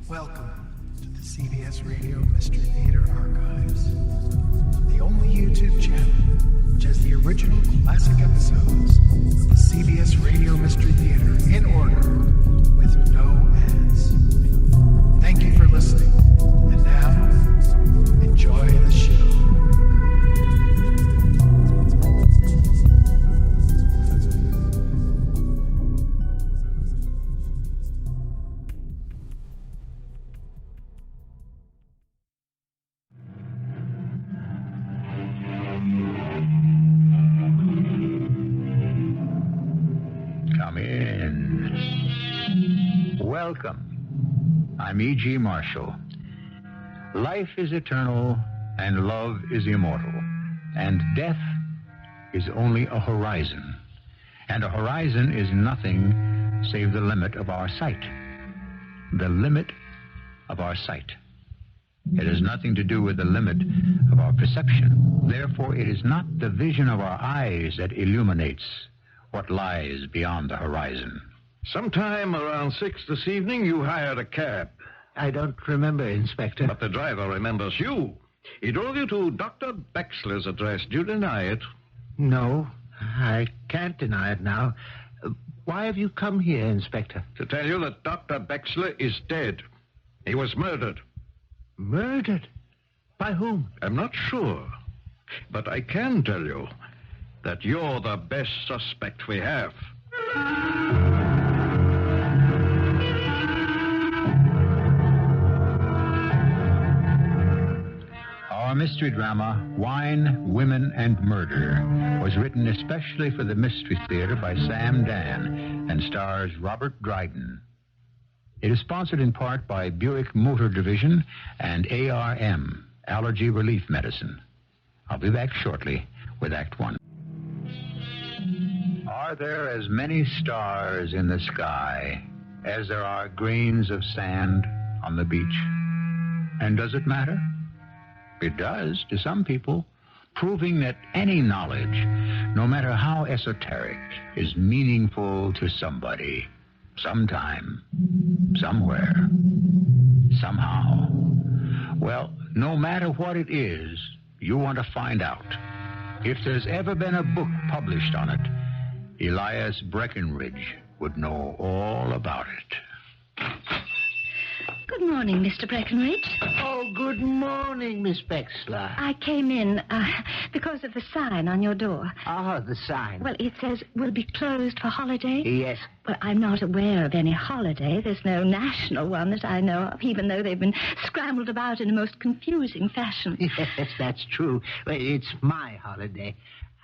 Welcome to the CBS Radio Mystery Theater Archives, the only YouTube channel which has the original classic episodes of the CBS Radio Mystery Theater in order with no ads. Thank you for listening, and now, enjoy the show. Welcome. I'm E.G. Marshall. Life is eternal, and love is immortal, and death is only a horizon. And a horizon is nothing save the limit of our sight. The limit of our sight. It has nothing to do with the limit of our perception. Therefore, it is not the vision of our eyes that illuminates what lies beyond the horizon. Sometime around 6 this evening, you hired a cab. I don't remember, Inspector. But the driver remembers you. He drove you to Dr. Bexler's address. Do you deny it? No, I can't deny it now. Why have you come here, Inspector? To tell you that Dr. Bexler is dead. He was murdered. Murdered? By whom? I'm not sure. But I can tell you that you're the best suspect we have. Our mystery drama, Wine, Women, and Murder, was written especially for the Mystery Theater by Sam Dann and stars Robert Dryden. It is sponsored in part by Buick Motor Division and ARM, Allergy Relief Medicine. I'll be back shortly with Act One. Are there as many stars in the sky as there are grains of sand on the beach? And does it matter? It does to some people, proving that any knowledge, no matter how esoteric, is meaningful to somebody, sometime, somewhere, somehow. Well, no matter what it is, you want to find out. If there's ever been a book published on it, Elias Breckenridge would know all about it. Good morning, Mr. Breckenridge. Oh, good morning, Miss Bexler. I came in because of the sign on your door. Ah, the sign. Well, it says we'll be closed for holiday. Yes. Well, I'm not aware of any holiday. There's no national one that I know of, even though they've been scrambled about in a most confusing fashion. Yes, that's true. Well, it's my holiday.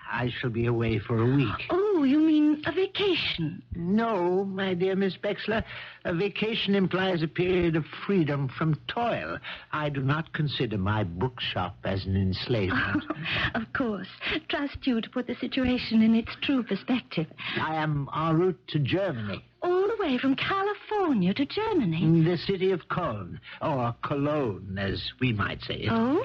I shall be away for a week. Oh, you mean a vacation? No, my dear Miss Bexler. A vacation implies a period of freedom from toil. I do not consider my bookshop as an enslavement. Of course. Trust you to put the situation in its true perspective. I am en route to Germany. All the way from California to Germany? The city of Cologne, or Cologne, as we might say it. Oh?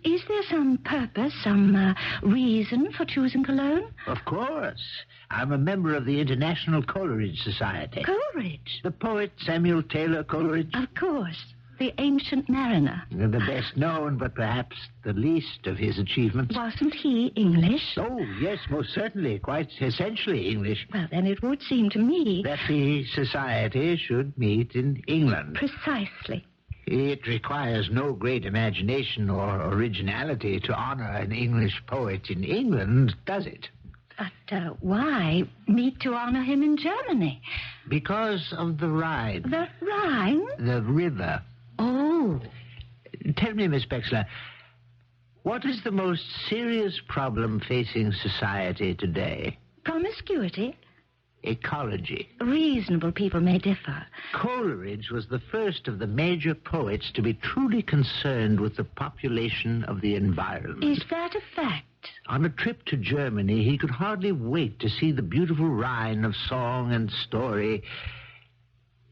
Is there some purpose, some reason for choosing Cologne? Of course. I'm a member of the International Coleridge Society. Coleridge? The poet Samuel Taylor Coleridge. Of course. The Ancient Mariner. The best known, but perhaps the least of his achievements. Wasn't he English? Oh, yes, most certainly. Quite essentially English. Well, then it would seem to me... That the society should meet in England. Precisely. It requires no great imagination or originality to honor an English poet in England, does it? But why meet to honor him in Germany? Because of the Rhine. The Rhine? The river. Oh. Tell me, Miss Bexler, what is the most serious problem facing society today? Promiscuity? Ecology. Reasonable people may differ. Coleridge was the first of the major poets to be truly concerned with the population of the environment. Is that a fact? On a trip to Germany, he could hardly wait to see the beautiful Rhine of song and story.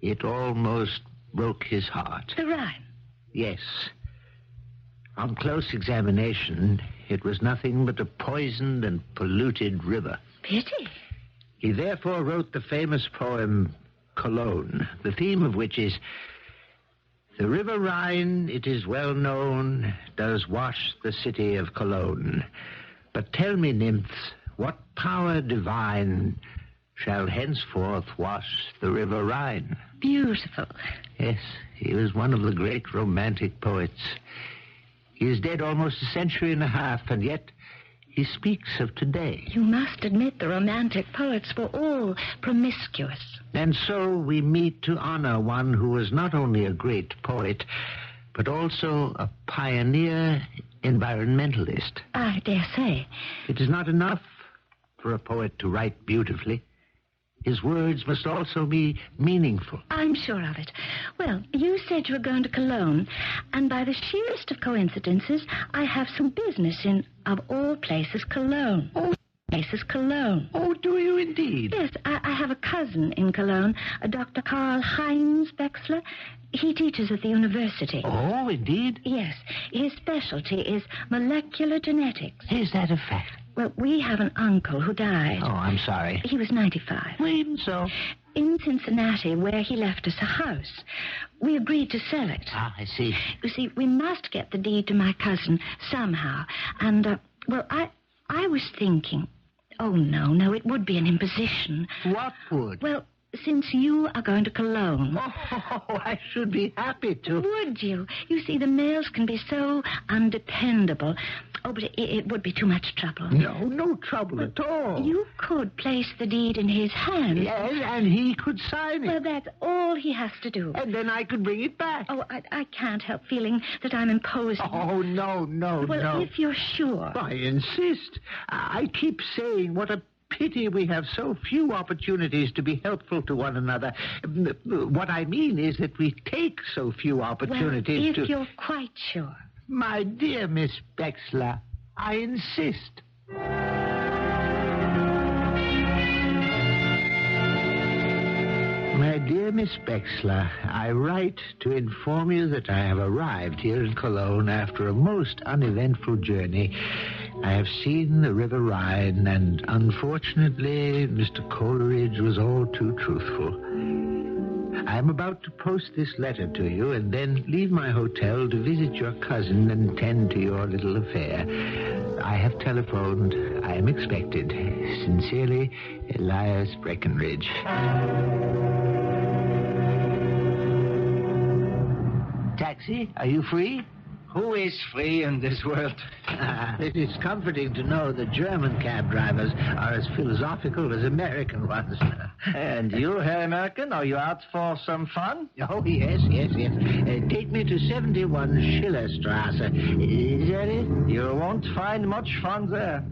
It almost broke his heart. The Rhine? Yes. On close examination, it was nothing but a poisoned and polluted river. Pity. He therefore wrote the famous poem Cologne, the theme of which is The River Rhine, it is well known, does wash the city of Cologne. But tell me, nymphs, what power divine shall henceforth wash the River Rhine? Beautiful. Yes, he was one of the great romantic poets. He is dead almost a century and a half, and yet he speaks of today. You must admit the romantic poets were all promiscuous. And so we meet to honor one who was not only a great poet, but also a pioneer environmentalist. I dare say. It is not enough for a poet to write beautifully. His words must also be meaningful. I'm sure of it. Well, you said you were going to Cologne, and by the sheerest of coincidences, I have some business in, of all places, Cologne. Oh, do you indeed? Yes, I have a cousin in Cologne, a Dr. Karl-Heinz Wechsler. He teaches at the university. Oh, indeed? Yes. His specialty is molecular genetics. Is that a fact? Well, we have an uncle who died. Oh, I'm sorry. He was 95. Well, even so. In Cincinnati, where he left us a house. We agreed to sell it. Ah, I see. You see, we must get the deed to my cousin somehow. And, well, I was thinking... Oh, no, it would be an imposition. What would? Well, since you are going to Cologne... Oh, I should be happy to. Would you? You see, the mails can be so undependable. Oh, but it would be too much trouble. No trouble at all. You could place the deed in his hand. Yes, and he could sign it. Well, that's all he has to do. And then I could bring it back. Oh, I can't help feeling that I'm imposing. Oh, no. Well, if you're sure. I insist. I keep saying what a pity we have so few opportunities to be helpful to one another. What I mean is that we take so few opportunities well, if you're quite sure. My dear Miss Wechsler, I insist. My dear Miss Wechsler, I write to inform you that I have arrived here in Cologne after a most uneventful journey. I have seen the River Rhine, and unfortunately, Mr. Coleridge was all too truthful. I am about to post this letter to you and then leave my hotel to visit your cousin and tend to your little affair. I have telephoned. I am expected. Sincerely, Elias Breckenridge. Taxi, are you free? Who is free in this world? It is comforting to know that German cab drivers are as philosophical as American ones. And you, Herr American, are you out for some fun? Oh, yes. Take me to 71 Schillerstrasse. Is that it? You won't find much fun there.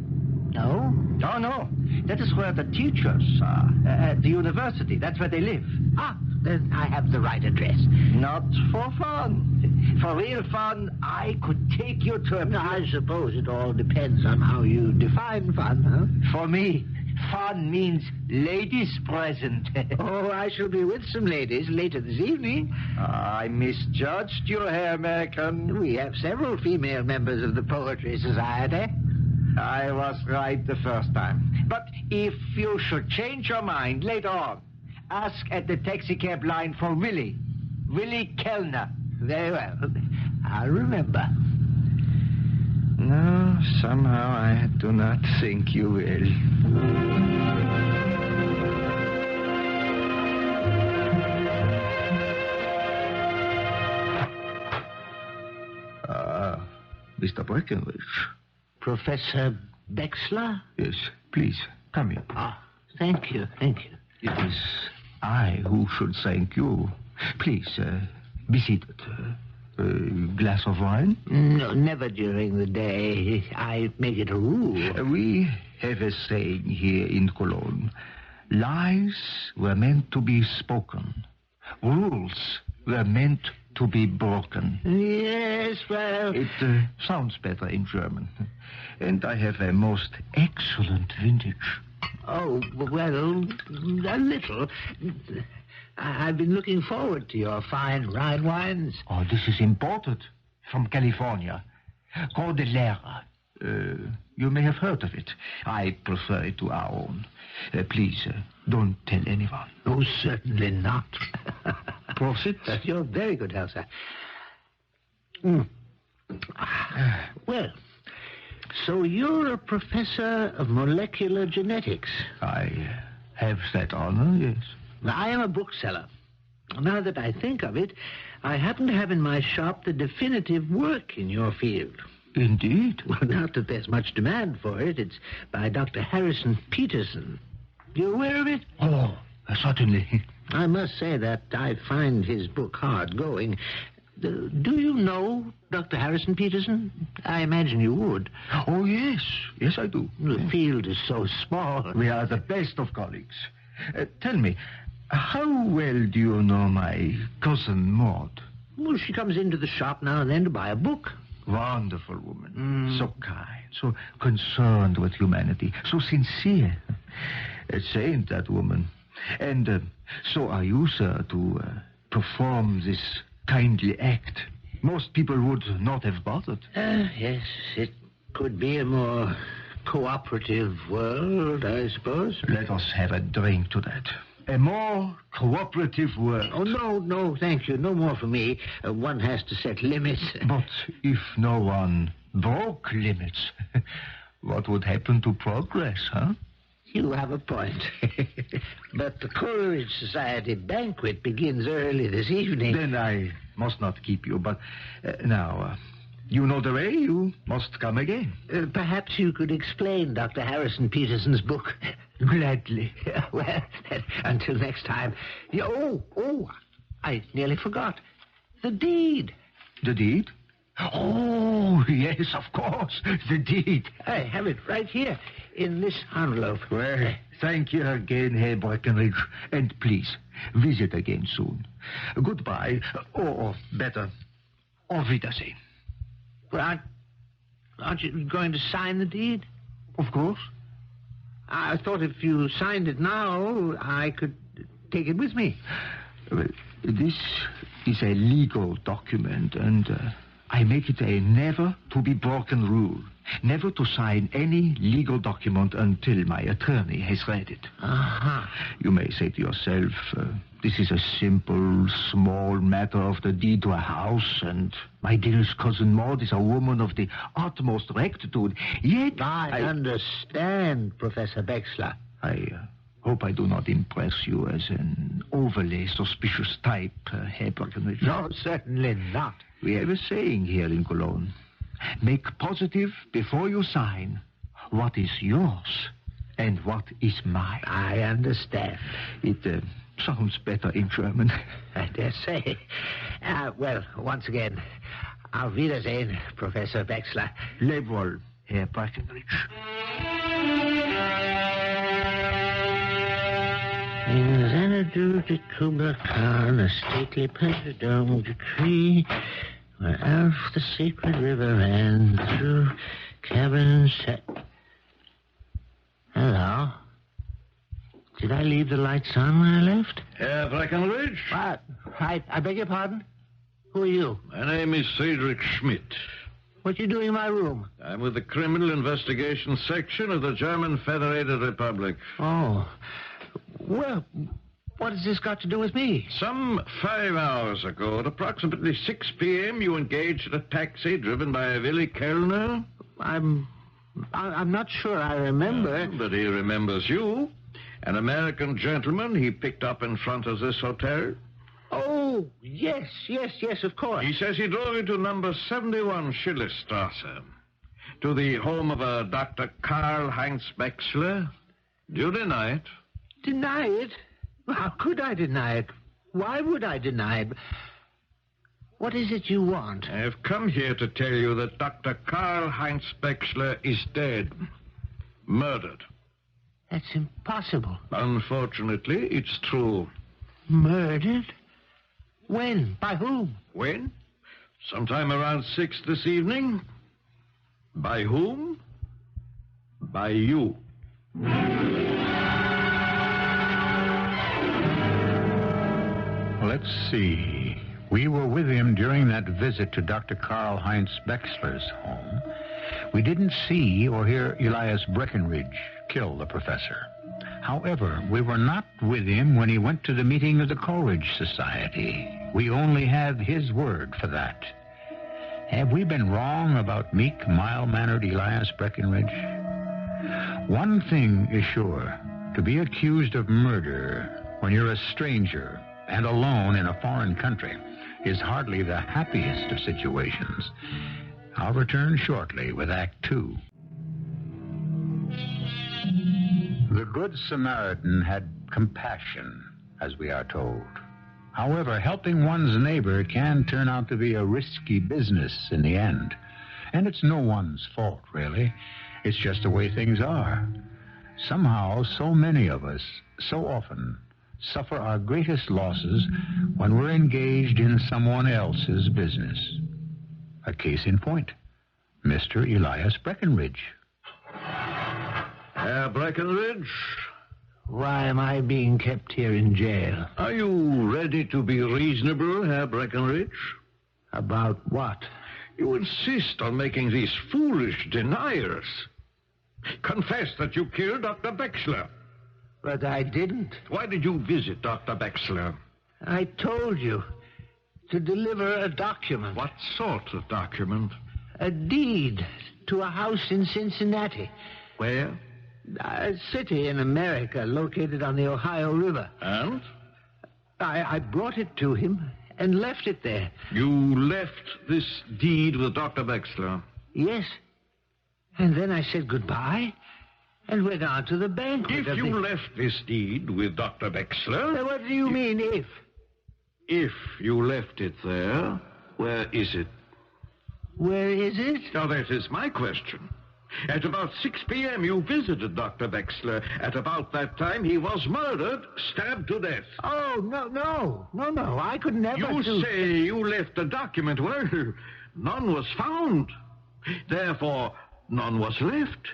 No? Oh, no. That is where the teachers are. At the university. That's where they live. Ah, then I have the right address. Not for fun. For real fun, I could take you to a... I suppose it all depends on how you define fun, huh? For me, fun means ladies present. Oh, I shall be with some ladies later this evening. I misjudged you, Herr American. We have several female members of the Poetry Society. I was right the first time. But if you should change your mind later on, ask at the taxicab line for Willie Kellner. Very well. I'll remember. No, somehow I do not think you will. Mr. Breckenridge. Professor Wechsler? Yes, please, come in. Ah, thank you. It is I who should thank you. Please, be seated. Glass of wine? No, never during the day. I make it a rule. We have a saying here in Cologne. Lies were meant to be spoken. Rules were meant to be broken. Yes, well... It sounds better in German. And I have a most excellent vintage. Oh, well, a little. I've been looking forward to your fine Rhine wines. Oh, this is imported from California. Cordillera. You may have heard of it. I prefer it to our own. Please, don't tell anyone. Oh, certainly not. Prosit. You're very good health, sir. Well, so you're a professor of molecular genetics. I have that honor, yes. I am a bookseller. Now that I think of it, I happen to have in my shop the definitive work in your field. Indeed. Well, not that there's much demand for it. It's by Dr. Harrison Peterson. You aware of it? Oh, certainly. I must say that I find his book hard going. Do you know Dr. Harrison Peterson? I imagine you would. Oh, yes. Yes, I do. The field is so small. We are the best of colleagues. Tell me, how well do you know my cousin Maud? Well, she comes into the shop now and then to buy a book. Wonderful woman. So kind, so concerned with humanity, so sincere. A saint, that woman. And so are you, sir, to perform this kindly act. Most people would not have bothered. Yes, it could be a more cooperative world, I suppose. Let us have a drink to that. A more cooperative world. Oh, no, thank you. No more for me. One has to set limits. But if no one broke limits, what would happen to progress, huh? You have a point. But the Coleridge Society banquet begins early this evening. Then I must not keep you, but now, you know the way. You must come again. Perhaps you could explain Dr. Harrison Peterson's book. Gladly. Well, until next time. Oh, I nearly forgot. The deed. The deed? Oh, yes, of course, the deed. I have it right here in this envelope. Well, thank you again, Herr Breckenridge. And please, visit again soon. Goodbye, or better, auf Wiedersehen. Well, aren't you going to sign the deed? Of course. I thought if you signed it now, I could take it with me. Well, this is a legal document, and I make it a never-to-be-broken rule. Never to sign any legal document until my attorney has read it. Uh-huh. You may say to yourself, this is a simple, small matter of the deed to a house, and my dearest cousin Maud is a woman of the utmost rectitude. Yet I understand, Professor Bexler. I hope I do not impress you as an overly suspicious type, Herr Breckenridge. No, certainly not. We have a saying here in Cologne. Make positive before you sign what is yours and what is mine. I understand. It sounds better in German. I dare say. Well, once again, auf Wiedersehen, Professor Bexler. Leb wohl, Herr Breckenridge. In Xanadu de Kubla Khan, a stately Petrodome decree, where Alf the sacred river ran through caverns set. Hello. Did I leave the lights on when I left? Herr Breckenridge? What? I beg your pardon? Who are you? My name is Friedrich Schmidt. What you doing in my room? I'm with the Criminal Investigation Section of the German Federated Republic. Oh. Well, what has this got to do with me? Some 5 hours ago, at approximately 6 p.m., you engaged a taxi driven by Willy Kellner? I'm not sure I remember. But he remembers you. An American gentleman he picked up in front of this hotel. Oh, yes, of course. He says he drove you to number 71 Schillerstrasse, to the home of a Dr. Karl-Heinz Bexler. Do you deny it? Deny it? How could I deny it? Why would I deny it? What is it you want? I have come here to tell you that Dr. Karl-Heinz Bexler is dead. Murdered. That's impossible. Unfortunately, it's true. Murdered? When? By whom? When? Sometime around 6 this evening. By whom? By you. Let's see. We were with him during that visit to Dr. Karl-Heinz Bexler's home. We didn't see or hear Elias Breckenridge kill the professor. However, we were not with him when he went to the meeting of the Coleridge Society. We only have his word for that. Have we been wrong about meek, mild-mannered Elias Breckenridge? One thing is sure. To be accused of murder when you're a stranger and alone in a foreign country is hardly the happiest of situations. I'll return shortly with Act Two. The Good Samaritan had compassion, as we are told. However, helping one's neighbor can turn out to be a risky business in the end. And it's no one's fault, really. It's just the way things are. Somehow, so many of us, so often, suffer our greatest losses when we're engaged in someone else's business. A case in point, Mr. Elias Breckenridge. Herr Breckenridge, Why am I being kept here in jail? are you ready to be reasonable, Herr Breckenridge? About what? You insist on making these foolish denials. Confess that you killed Dr. Bexler. But I didn't. Why did you visit Dr. Bexler? I told you to deliver a document. What sort of document? A deed to a house in Cincinnati. Where? A city in America located on the Ohio River. And? I brought it to him and left it there. You left this deed with Dr. Bexler. Yes. And then I said goodbye and went on to the banquet. If you left this deed with Dr. Bexler... What do you mean, if? If you left it there, where is it? Where is it? Now, that is my question. At about 6 p.m., you visited Dr. Bexler. At about that time, he was murdered, stabbed to death. Oh, no. I could never You say you left a document. Well, none was found. Therefore, none was left.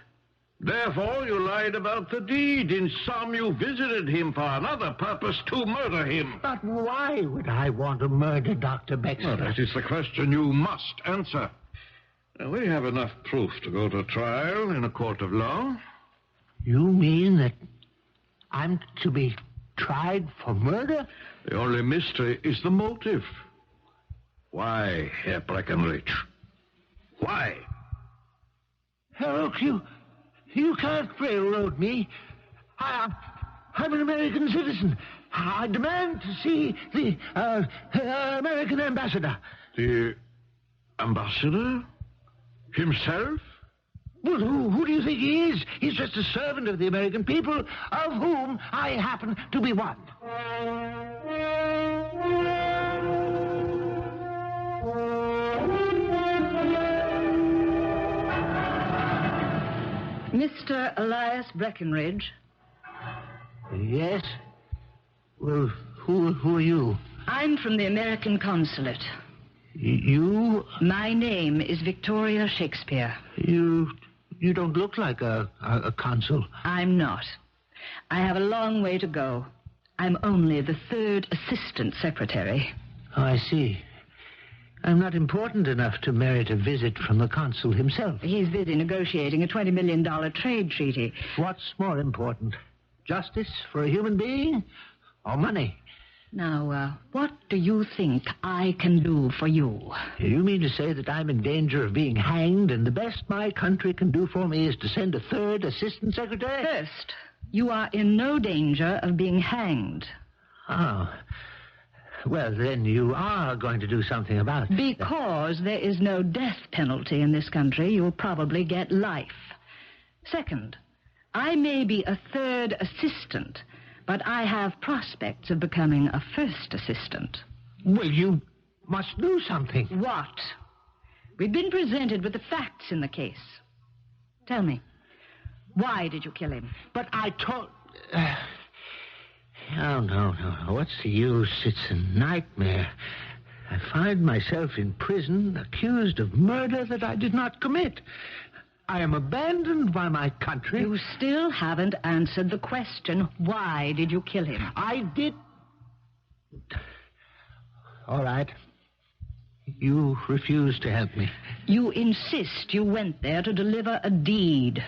Therefore, you lied about the deed. In sum, you visited him for another purpose, to murder him. But why would I want to murder Dr. Bexler? Well, that is the question you must answer. Now, we have enough proof to go to trial in a court of law. You mean that I'm to be tried for murder? The only mystery is the motive. Why, Herr Breckenridge? Why? Herlock, you can't railroad me. I'm an American citizen. I demand to see the American ambassador. The ambassador? Himself? Well, who do you think he is? He's just a servant of the American people, of whom I happen to be one. Mr. Elias Breckenridge. Yes? Well, who are you? I'm from the American consulate. You? My name is Victoria Shakespeare. You don't look like a consul. I'm not. I have a long way to go. I'm only the third assistant secretary. Oh, I see. I'm not important enough to merit a visit from the consul himself. He's busy negotiating a $20 million trade treaty. What's more important? Justice for a human being or money? Now, what do you think I can do for you? You mean to say that I'm in danger of being hanged and the best my country can do for me is to send a third assistant secretary? First, you are in no danger of being hanged. Oh. Well, then you are going to do something about it. Because there is no death penalty in this country, you'll probably get life. Second, I may be a third assistant, but I have prospects of becoming a first assistant. Well, you must do something. What? We've been presented with the facts in the case. Tell me, why did you kill him? But I told... No. What's the use? It's a nightmare. I find myself in prison, accused of murder that I did not commit. I am abandoned by my country. You still haven't answered the question, why did you kill him? I did... All right. You refuse to help me. You insist you went there to deliver a deed,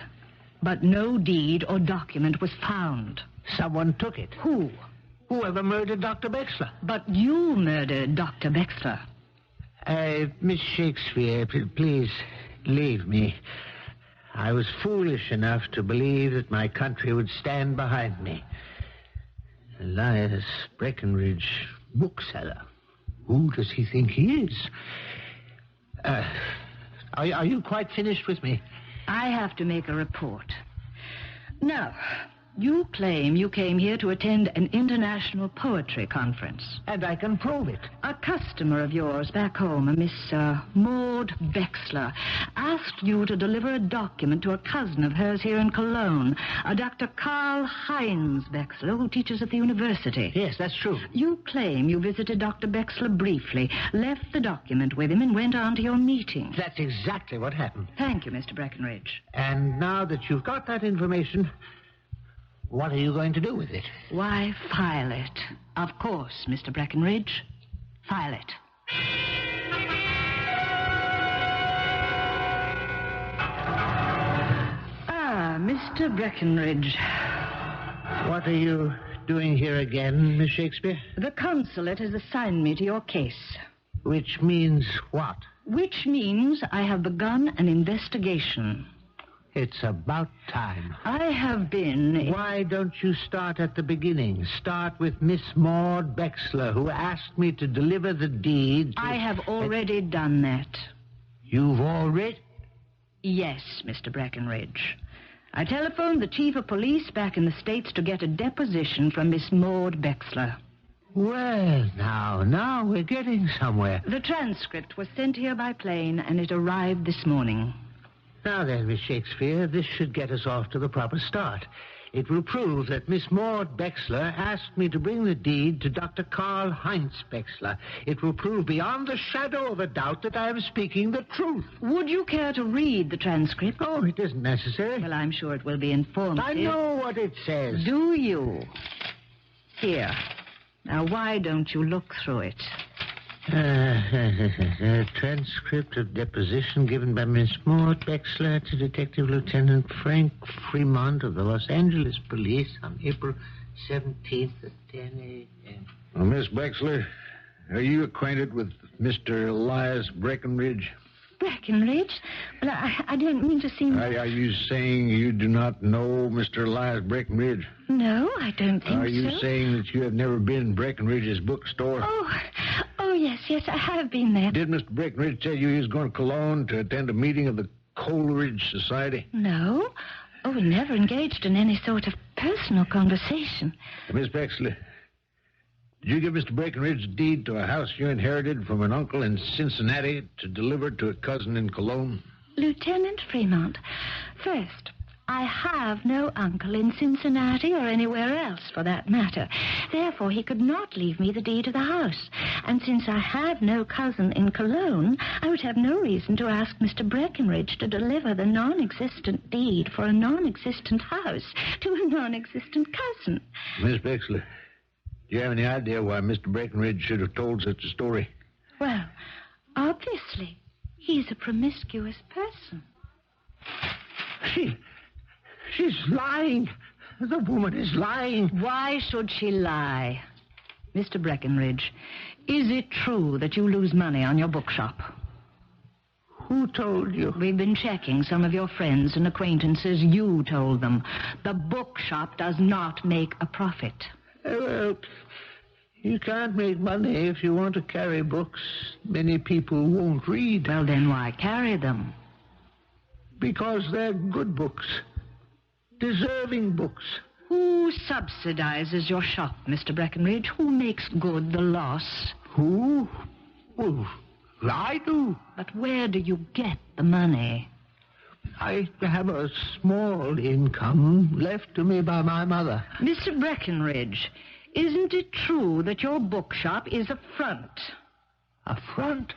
but no deed or document was found. Someone took it. Who? Whoever murdered Dr. Bexler. But you murdered Dr. Bexler. Miss Shakespeare, please leave me. I was foolish enough to believe that my country would stand behind me. Elias Breckenridge, bookseller. Who does he think he is? Are you quite finished with me? I have to make a report. Now, you claim you came here to attend an international poetry conference. And I can prove it. A customer of yours back home, a Miss Maud Bexler, asked you to deliver a document to a cousin of hers here in Cologne, a Dr. Karl-Heinz Bexler, who teaches at the university. Yes, that's true. You claim you visited Dr. Bexler briefly, left the document with him, and went on to your meeting. That's exactly what happened. Thank you, Mr. Breckenridge. And now that you've got that information, what are you going to do with it? Why, file it. Of course, Mr. Breckenridge. File it. Mr. Breckenridge. What are you doing here again, Miss Shakespeare? The consulate has assigned me to your case. Which means what? Which means I have begun an investigation. It's about time. I have been... Why don't you start at the beginning? Start with Miss Maud Bexler, who asked me to deliver the deed to... I have already done that. You've already... Yes, Mr. Breckenridge. I telephoned the chief of police back in the States to get a deposition from Miss Maud Bexler. Well, now we're getting somewhere. The transcript was sent here by plane, and it arrived this morning. Now then, Miss Shakespeare, this should get us off to the proper start. It will prove that Miss Maud Bexler asked me to bring the deed to Dr. Karl-Heinz Bexler. It will prove beyond the shadow of a doubt that I am speaking the truth. Would you care to read the transcript? Oh, it isn't necessary. Well, I'm sure it will be informative. I know what it says. Do you? Here. Now, why don't you look through it? A transcript of deposition given by Miss Maud Bexler to Detective Lieutenant Frank Fremont of the Los Angeles Police on April 17th at 10 a.m. Well, Miss Bexler, are you acquainted with Mr. Elias Breckenridge? Breckenridge? Well, I don't mean to seem... Are you saying you do not know Mr. Elias Breckenridge? No, I don't think so. Are you saying that you have never been in Breckenridge's bookstore? Oh, yes, I have been there. Did Mr. Breckenridge tell you he was going to Cologne to attend a meeting of the Coleridge Society? No. Oh, we never engaged in any sort of personal conversation. Miss Bexler, did you give Mr. Breckenridge's deed to a house you inherited from an uncle in Cincinnati to deliver to a cousin in Cologne? Lieutenant Fremont, first, I have no uncle in Cincinnati or anywhere else, for that matter. Therefore, he could not leave me the deed to the house. And since I have no cousin in Cologne, I would have no reason to ask Mr. Breckenridge to deliver the non-existent deed for a non-existent house to a non-existent cousin. Miss Bexler, do you have any idea why Mr. Breckenridge should have told such a story? Well, obviously, he's a promiscuous person. She's lying. The woman is lying. Why should she lie? Mr. Breckenridge, is it true that you lose money on your bookshop? Who told you? We've been checking some of your friends and acquaintances. You told them. The bookshop does not make a profit. Well, you can't make money if you want to carry books many people won't read. Well, then why carry them? Because they're good books. Deserving books. Who subsidizes your shop, Mr. Breckenridge? Who makes good the loss? Who? Well, I do. But where do you get the money? I have a small income left to me by my mother. Mr. Breckenridge, isn't it true that your bookshop is a front? A front?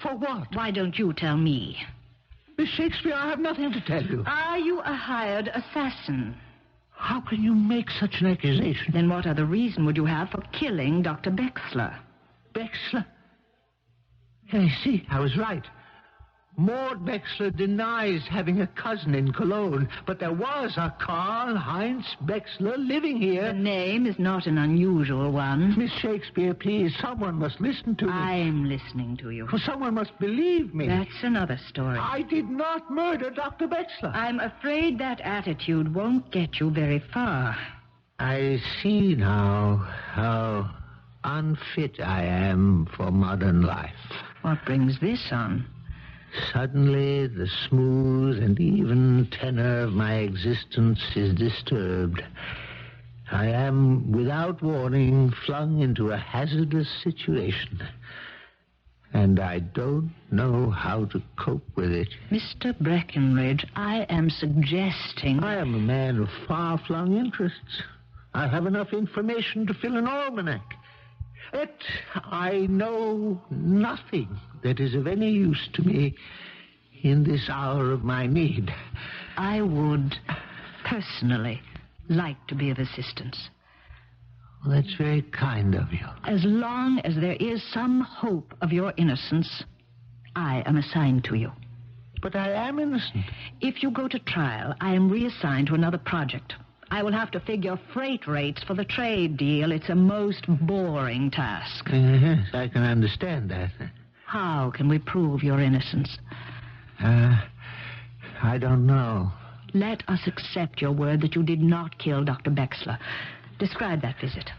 For what? Why don't you tell me? Miss Shakespeare, I have nothing to tell you. Are you a hired assassin? How can you make such an accusation? Then what other reason would you have for killing Dr. Bexler? Bexler? Hey, see, I was right. Maud Bexler denies having a cousin in Cologne, but there was a Karl-Heinz Bexler living The here. name is not an unusual one. Miss Shakespeare, please, someone must listen to me. I'm listening to you. For someone must believe me. That's another story. I did not murder Dr. Bexler. I'm afraid that attitude won't get you very far. I see now how unfit I am for modern life. What brings this on? Suddenly, the smooth and even tenor of my existence is disturbed. I am, without warning, flung into a hazardous situation. And I don't know how to cope with it. Mr. Breckenridge, I am suggesting... I am a man of far-flung interests. I have enough information to fill an almanac. Yet I know nothing that is of any use to me in this hour of my need. I would, personally, like to be of assistance. Well, that's very kind of you. As long as there is some hope of your innocence, I am assigned to you. But I am innocent. If you go to trial, I am reassigned to another project. I will have to figure freight rates for the trade deal. It's a most boring task. Yes, I can understand that. How can we prove your innocence? I don't know. Let us accept your word that you did not kill Dr. Bexler. Describe that visit.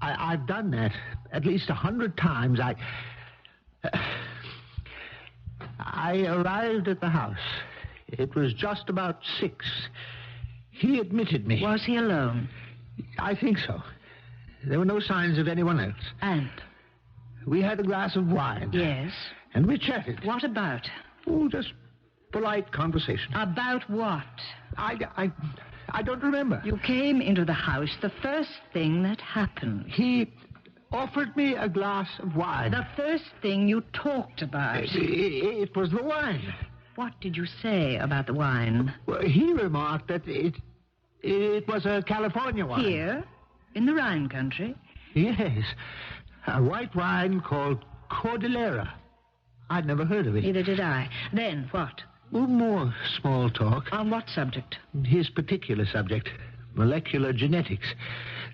I've done that at least 100 times. I arrived at the house. It was just about 6. He admitted me. Was he alone? I think so. There were no signs of anyone else. And? We had a glass of wine. Yes. And we chatted. What about? Oh, just polite conversation. About what? I don't remember. You came into the house, the first thing that happened. He offered me a glass of wine. The first thing you talked about. It was the wine. What did you say about the wine? Well, he remarked that it was a California wine. Here? In the Rhine country? Yes. A white wine called Cordillera. I'd never heard of it. Neither did I. Then, what? Well, more small talk. On what subject? His particular subject, molecular genetics.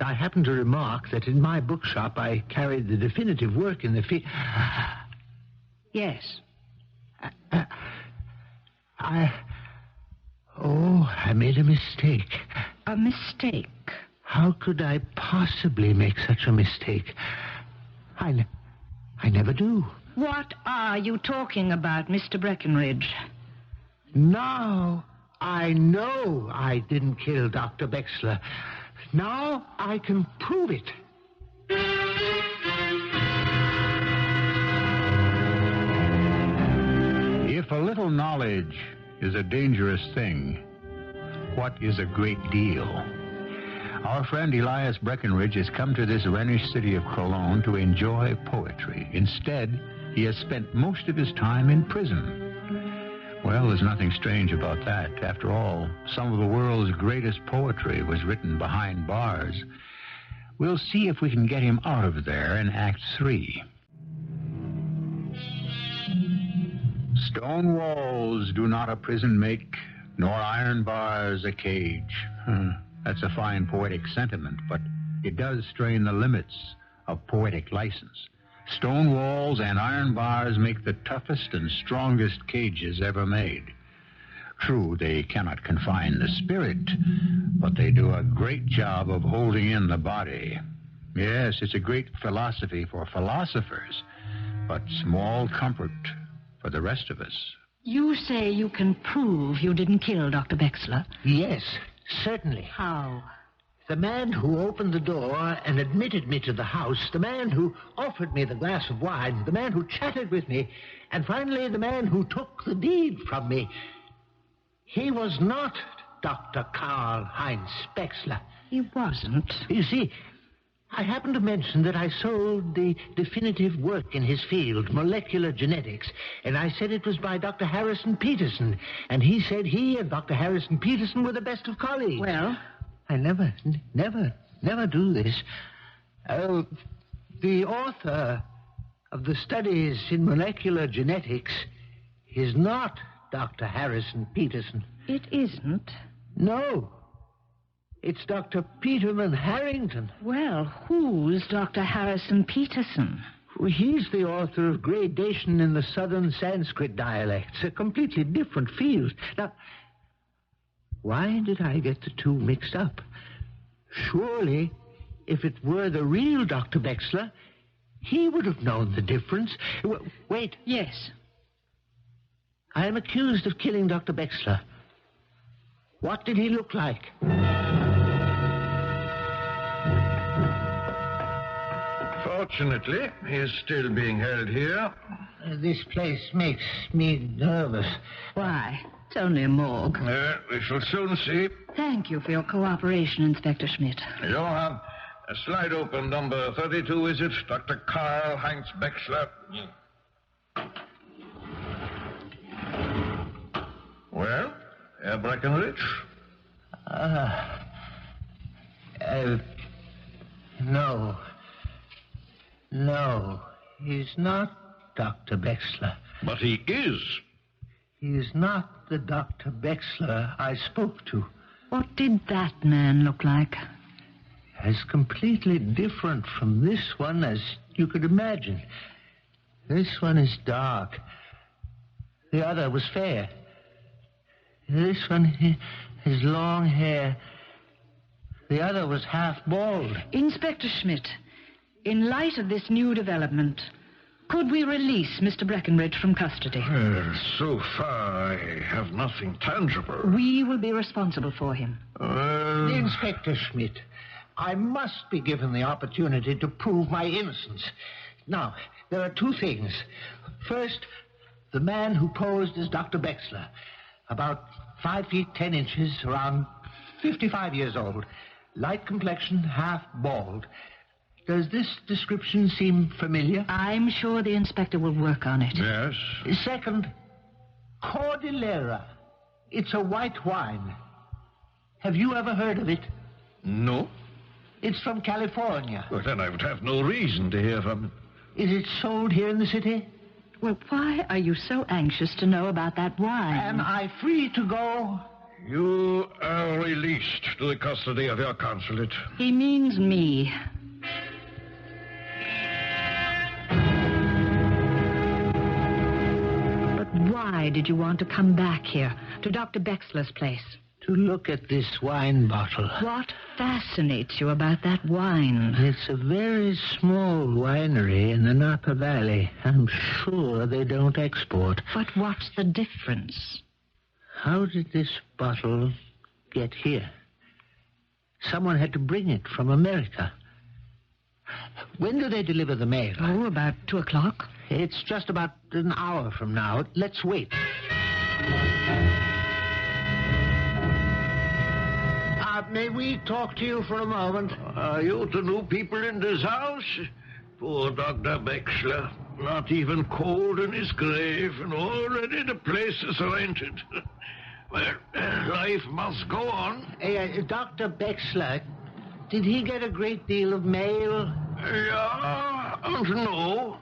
I happened to remark that in my bookshop I carried the definitive work in the field. Yes. I made a mistake. A mistake? How could I possibly make such a mistake? I never do. What are you talking about, Mr. Breckenridge? Now I know I didn't kill Dr. Bexler. Now I can prove it. If a little knowledge is a dangerous thing, what is a great deal? Our friend Elias Breckenridge has come to this Rhenish city of Cologne to enjoy poetry. Instead, he has spent most of his time in prison. Well, there's nothing strange about that. After all, some of the world's greatest poetry was written behind bars. We'll see if we can get him out of there in Act 3. Stone walls do not a prison make, nor iron bars a cage. That's a fine poetic sentiment, but it does strain the limits of poetic license. Stone walls and iron bars make the toughest and strongest cages ever made. True, they cannot confine the spirit, but they do a great job of holding in the body. Yes, it's a great philosophy for philosophers, but small comfort for the rest of us. You say you can prove you didn't kill Dr. Bexler? Yes, certainly. How? The man who opened the door and admitted me to the house, the man who offered me the glass of wine, the man who chatted with me, and finally the man who took the deed from me. He was not Dr. Karl-Heinz Bexler. He wasn't. You see, I happened to mention that I sold the definitive work in his field, molecular genetics, and I said it was by Dr. Harrison Peterson, and he said he and Dr. Harrison Peterson were the best of colleagues. Well? I never do this. The author of the studies in molecular genetics is not Dr. Harrison Peterson. It isn't. No. It's Dr. Peterman Harrington. Well, who's Dr. Harrison Peterson? Well, he's the author of Gradation in the Southern Sanskrit Dialects, a completely different field. Now, why did I get the two mixed up? Surely, if it were the real Dr. Bexler, he would have known the difference. Wait. Yes. I am accused of killing Dr. Bexler. What did he look like? Fortunately, he is still being held here. This place makes me nervous. Why? It's only a morgue. We shall soon see. Thank you for your cooperation, Inspector Schmidt. Johann, slide open number 32, is it? Dr. Karl Heinz Bexler. Well, Herr Breckenridge? No. No, he's not Dr. Bexler. But he is. He is not the Dr. Bexler I spoke to. What did that man look like? As completely different from this one as you could imagine. This one is dark. The other was fair. This one has long hair. The other was half bald. Inspector Schmidt, in light of this new development, could we release Mr. Breckenridge from custody? Well, so far, I have nothing tangible. We will be responsible for him. Inspector Schmidt, I must be given the opportunity to prove my innocence. Now, there are two things. First, the man who posed as Dr. Bexler, about 5 feet 10 inches, around 55 years old, light complexion, half bald. Does this description seem familiar? I'm sure the inspector will work on it. Yes. Second, Cordillera. It's a white wine. Have you ever heard of it? No. It's from California. Well, then I would have no reason to hear from him. Is it sold here in the city? Well, why are you so anxious to know about that wine? Am I free to go? You are released to the custody of your consulate. He means me. But why did you want to come back here, to Dr. Bexler's place? To look at this wine bottle. What fascinates you about that wine? It's a very small winery in the Napa Valley. I'm sure they don't export. But what's the difference? How did this bottle get here? Someone had to bring it from America. When do they deliver the mail? Oh, about 2 o'clock. It's just about an hour from now. Let's wait. May we talk to you for a moment? Are you the new people in this house? Poor Dr. Bexler. Not even cold in his grave, and already the place is rented. Well, life must go on. Dr. Bexler, did he get a great deal of mail? Yeah, and no.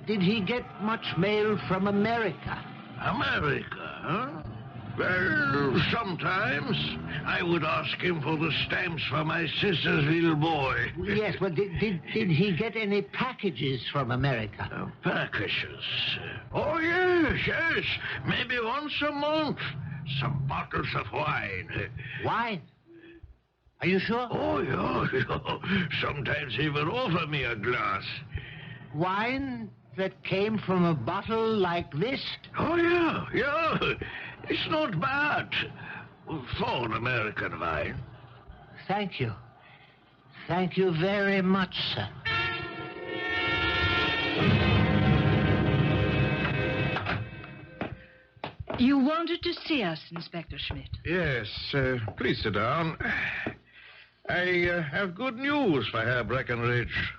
Did he get much mail from America? America, huh? Well, sometimes I would ask him for the stamps for my sister's little boy. Yes, but did he get any packages from America? Packages? Oh, yes. Maybe once a month. Some bottles of wine. Wine? Are you sure? Oh, yeah. Sometimes he would offer me a glass. Wine that came from a bottle like this? Oh, yeah. It's not bad for an American wine. Thank you. Thank you very much, sir. You wanted to see us, Inspector Schmidt. Yes, please sit down. I have good news for Herr Breckenridge.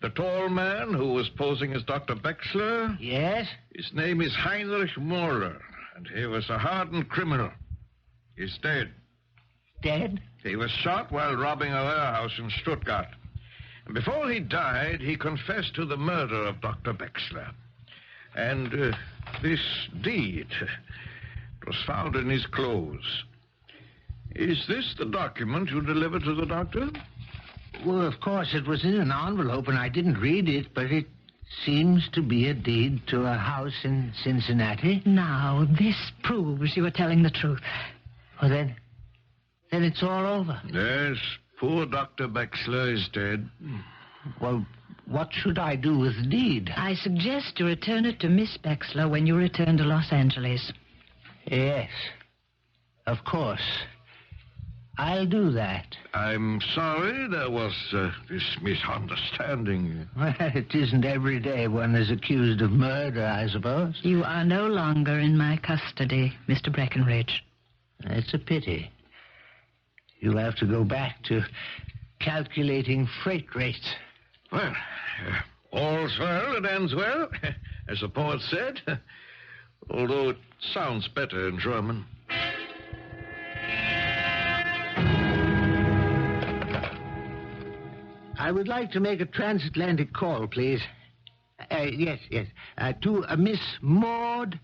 The tall man who was posing as Dr. Bexler... Yes? His name is Heinrich Moller, and he was a hardened criminal. He's dead. Dead? He was shot while robbing a warehouse in Stuttgart. And before he died, he confessed to the murder of Dr. Bexler. And this deed, it was found in his clothes. Is this the document you delivered to the doctor? Well, of course, it was in an envelope, and I didn't read it, but it seems to be a deed to a house in Cincinnati. Now, this proves you are telling the truth. Well, then it's all over. Yes, poor Dr. Bexler is dead. Well, what should I do with the deed? I suggest you return it to Miss Bexler when you return to Los Angeles. Yes, of course. I'll do that. I'm sorry there was this misunderstanding. Well, it isn't every day one is accused of murder, I suppose. You are no longer in my custody, Mr. Breckenridge. It's a pity. You'll have to go back to calculating freight rates. Well, all's well that ends well, as the poet said, although it sounds better in German. I would like to make a transatlantic call, please. Yes. To Miss Maud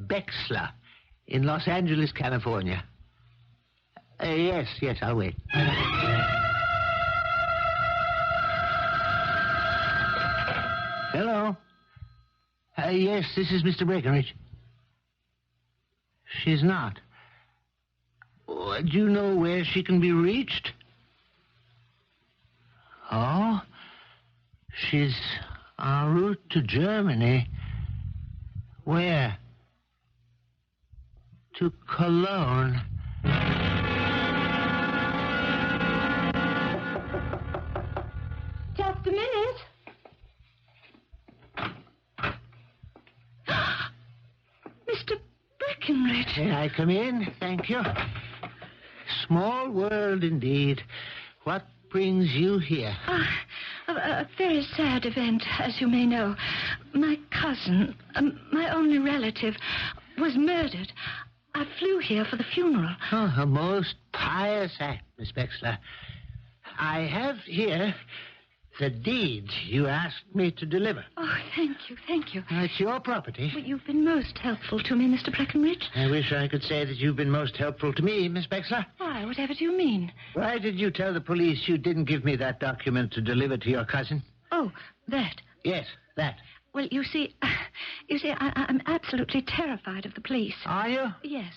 Bexler in Los Angeles, California. Yes, I'll wait. Hello? Yes, this is Mr. Breckenridge. She's not. Do you know where she can be reached? Oh? She's en route to Germany. Where? To Cologne. Just a minute. Mr. Breckenridge. May I come in? Thank you. Small world indeed. What brings you here? A very sad event, as you may know. My cousin, my only relative, was murdered. I flew here for the funeral. Oh, a most pious act, Miss Bexler. I have here the deed you asked me to deliver. Oh, thank you. It's your property. Well, you've been most helpful to me, Mr. Breckenridge. I wish I could say that you've been most helpful to me, Miss Bexler. Why, whatever do you mean? Why did you tell the police you didn't give me that document to deliver to your cousin? Oh, that. Yes, that. Well, you see, I'm absolutely terrified of the police. Are you? Yes.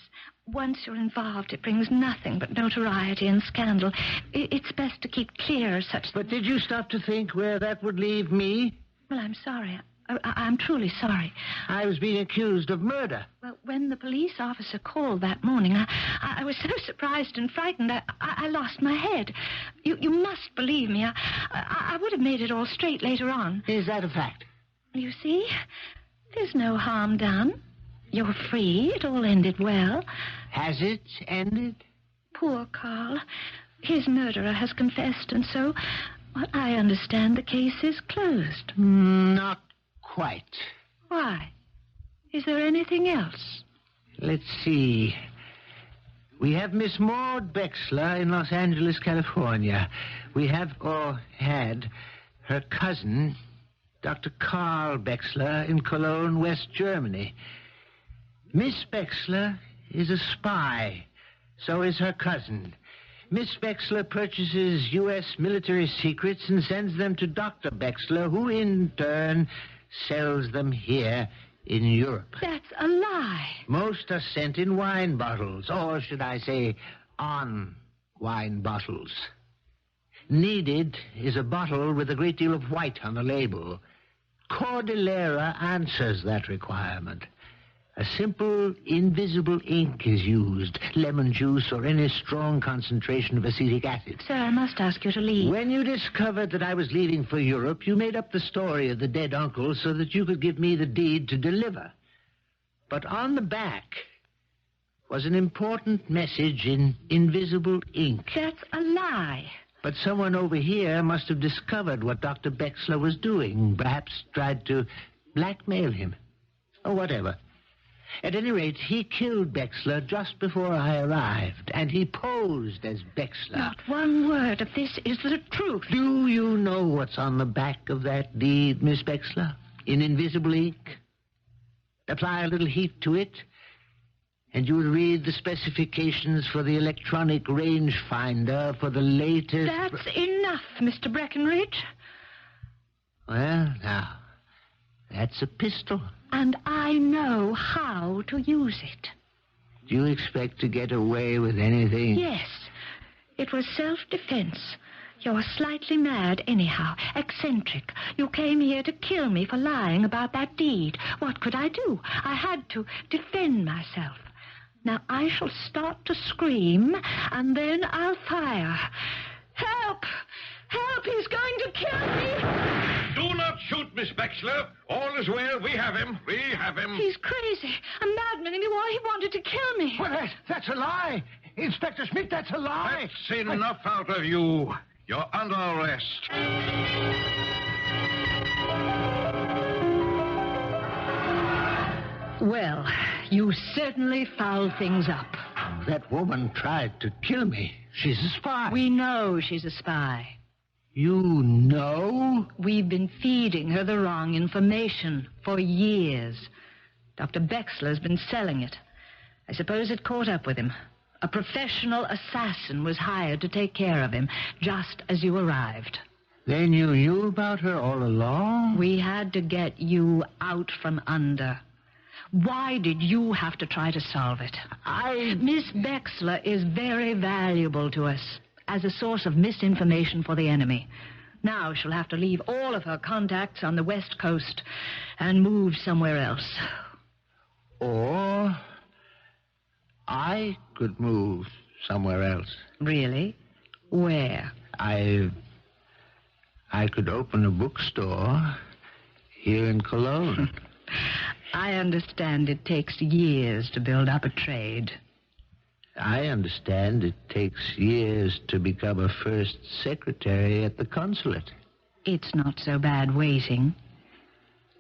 Once you're involved, it brings nothing but notoriety and scandal. It's best to keep clear of such... But did you stop to think where that would leave me? Well, I'm sorry. I'm truly sorry. I was being accused of murder. Well, when the police officer called that morning, I was so surprised and frightened I lost my head. You must believe me. I would have made it all straight later on. Is that a fact? You see, there's no harm done. You're free. It all ended well. Has it ended? Poor Carl. His murderer has confessed, and so, well, I understand the case is closed. Not quite. Why? Is there anything else? Let's see. We have Miss Maud Bexler in Los Angeles, California. We have, or had, her cousin, Dr. Karl Bexler, in Cologne, West Germany. Miss Bexler is a spy. So is her cousin. Miss Bexler purchases U.S. military secrets and sends them to Dr. Bexler, who in turn sells them here in Europe. That's a lie. Most are sent in wine bottles, or should I say, on wine bottles. Needed is a bottle with a great deal of white on the label. Cordillera answers that requirement. A simple, invisible ink is used, lemon juice or any strong concentration of acetic acid. Sir, I must ask you to leave. When you discovered that I was leaving for Europe, you made up the story of the dead uncle so that you could give me the deed to deliver. But on the back was an important message in invisible ink. That's a lie. But someone over here must have discovered what Dr. Bexler was doing, perhaps tried to blackmail him, or whatever. At any rate, he killed Bexler just before I arrived, and he posed as Bexler. Not one word of this is the truth. Do you know what's on the back of that deed, Miss Bexler? In invisible ink? apply a little heat to it, and you will read the specifications for the electronic rangefinder for the latest... That's enough, Mr. Breckenridge. Well, now, that's a pistol. And I know how to use it. Do you expect to get away with anything? Yes. It was self-defense. You're slightly mad anyhow, eccentric. You came here to kill me for lying about that deed. What could I do? I had to defend myself. Now I shall start to scream, and then I'll fire. Help! Help! He's going to kill me! Do not shoot, Miss Bexler. All is well. We have him. We have him. He's crazy. A madman, and he wanted to kill me. Well, that's a lie. Inspector Smith, that's a lie. That's enough out of you. You're under arrest. Well, you certainly fouled things up. That woman tried to kill me. She's a spy. We know she's a spy. You know? We've been feeding her the wrong information for years. Dr. Bexler's been selling it. I suppose it caught up with him. A professional assassin was hired to take care of him, just as you arrived. Then you knew about her all along? We had to get you out from under. Why did you have to try to solve it? Miss Bexler is very valuable to us as a source of misinformation for the enemy. Now she'll have to leave all of her contacts on the West Coast and move somewhere else. Or I could move somewhere else. Really? Where? I could open a bookstore here in Cologne. I understand it takes years to build up a trade. I understand it takes years to become a first secretary at the consulate. It's not so bad waiting,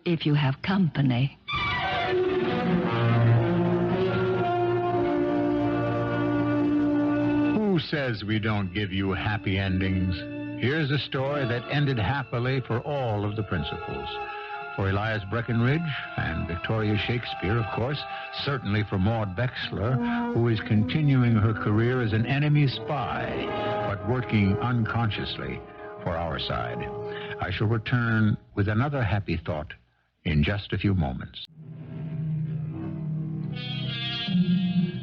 if you have company. Who says we don't give you happy endings? Here's a story that ended happily for all of the principals. For Elias Breckenridge and Victoria Shakespeare, of course. Certainly for Maud Bexler, who is continuing her career as an enemy spy, but working unconsciously for our side. I shall return with another happy thought in just a few moments.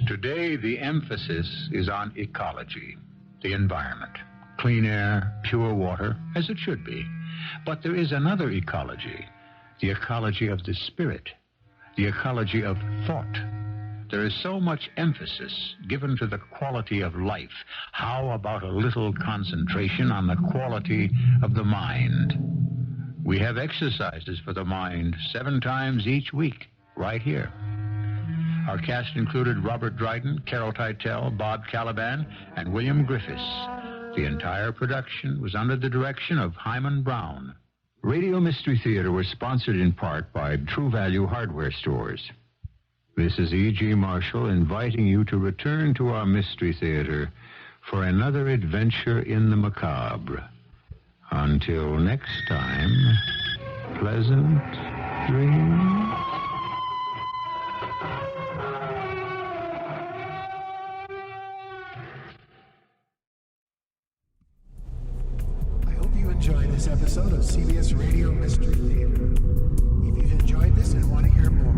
Today, the emphasis is on ecology, the environment. Clean air, pure water, as it should be. But there is another ecology. The ecology of the spirit, the ecology of thought. There is so much emphasis given to the quality of life. How about a little concentration on the quality of the mind? We have exercises for the mind 7 times each week, right here. Our cast included Robert Dryden, Carol Teitel, Bob Kaliban, and William Griffis. The entire production was under the direction of Hyman Brown. Radio Mystery Theater was sponsored in part by True Value Hardware Stores. This is E.G. Marshall inviting you to return to our Mystery Theater for another adventure in the macabre. Until next time, pleasant dreams. Enjoyed this episode of CBS Radio Mystery Theater. If you've enjoyed this and want to hear more,